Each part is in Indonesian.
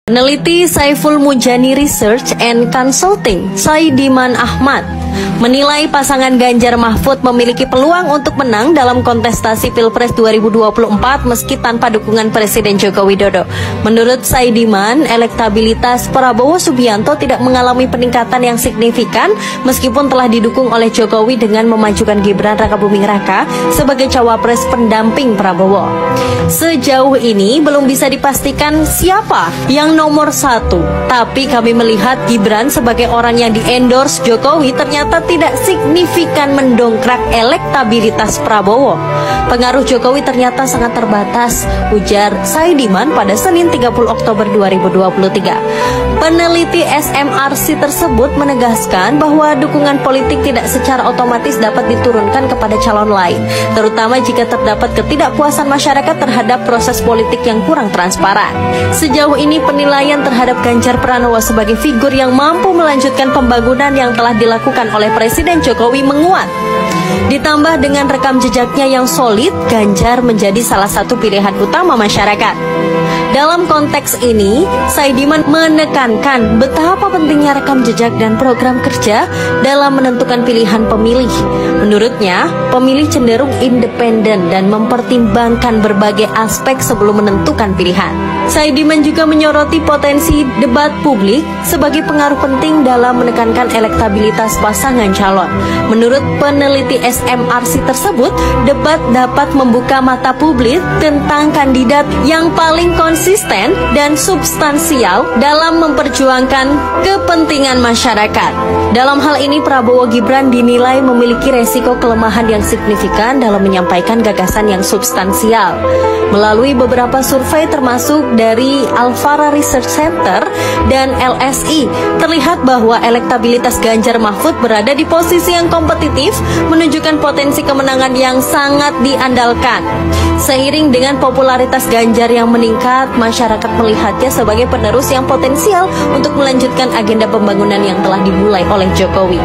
Peneliti Saiful Mujani Research and Consulting, Saidiman Ahmad, menilai pasangan Ganjar Mahfud memiliki peluang untuk menang dalam kontestasi Pilpres 2024 meski tanpa dukungan Presiden Joko Widodo. Menurut Saidiman, elektabilitas Prabowo Subianto tidak mengalami peningkatan yang signifikan meskipun telah didukung oleh Jokowi dengan memajukan Gibran Rakabuming Raka sebagai cawapres pendamping Prabowo. Sejauh ini belum bisa dipastikan siapa yang nomor satu, tapi kami melihat Gibran sebagai orang yang di-endorse Jokowi ternyata tidak signifikan mendongkrak elektabilitas Prabowo. Pengaruh Jokowi ternyata sangat terbatas, ujar Saidiman pada Senin 30 Oktober 2023. Peneliti SMRC tersebut menegaskan bahwa dukungan politik tidak secara otomatis dapat diturunkan kepada calon lain, terutama jika terdapat ketidakpuasan masyarakat terhadap proses politik yang kurang transparan. Sejauh ini penilaian terhadap Ganjar Pranowo sebagai figur yang mampu melanjutkan pembangunan yang telah dilakukan oleh Presiden Jokowi menguat. Ditambah dengan rekam jejaknya yang solid, Ganjar menjadi salah satu pilihan utama masyarakat. Dalam konteks ini, Saidiman menekankan betapa pentingnya rekam jejak dan program kerja dalam menentukan pilihan pemilih. Menurutnya, pemilih cenderung independen dan mempertimbangkan berbagai aspek sebelum menentukan pilihan. Saidiman juga menyoroti potensi debat publik sebagai pengaruh penting dalam menekankan elektabilitas pasangan calon. Menurut peneliti SMRC tersebut, debat dapat membuka mata publik tentang kandidat yang paling konsisten dan substansial dalam memperjuangkan kepentingan masyarakat. Dalam hal ini, Prabowo Gibran dinilai memiliki resiko kelemahan yang signifikan dalam menyampaikan gagasan yang substansial. Melalui beberapa survei termasuk dari Alfara Research Center dan LSI, terlihat bahwa elektabilitas Ganjar Mahfud berada di posisi yang kompetitif, menunjukkan potensi kemenangan yang sangat diandalkan. Seiring dengan popularitas Ganjar yang meningkat, masyarakat melihatnya sebagai penerus yang potensial untuk melanjutkan agenda pembangunan yang telah dimulai oleh Jokowi.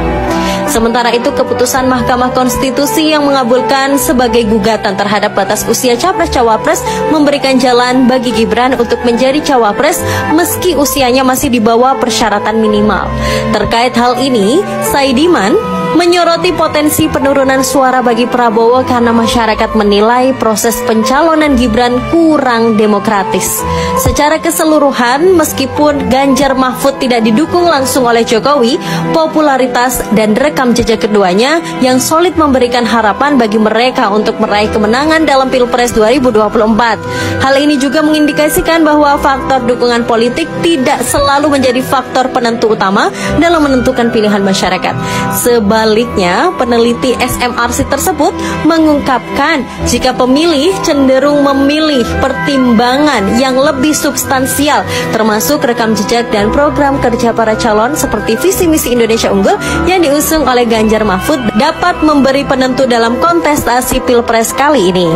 Sementara itu, keputusan Mahkamah Konstitusi yang mengabulkan sebagai gugatan terhadap batas usia Capres-Cawapres memberikan jalan bagi Gibran untuk menjadi Cawapres meski usianya masih di bawah persyaratan minimal. Terkait hal ini, Saidiman menyoroti potensi penurunan suara bagi Prabowo karena masyarakat menilai proses pencalonan Gibran kurang demokratis. Secara keseluruhan, meskipun Ganjar Mahfud tidak didukung langsung oleh Jokowi, popularitas dan rekam jejak keduanya yang solid memberikan harapan bagi mereka untuk meraih kemenangan dalam Pilpres 2024. Hal ini juga mengindikasikan bahwa faktor dukungan politik tidak selalu menjadi faktor penentu utama dalam menentukan pilihan masyarakat. Sebaliknya, peneliti SMRC tersebut mengungkapkan jika pemilih cenderung memilih pertimbangan yang lebih substansial, termasuk rekam jejak dan program kerja para calon seperti visi misi Indonesia Unggul yang diusung oleh Ganjar Mahfud dapat memberi penentu dalam kontestasi Pilpres kali ini.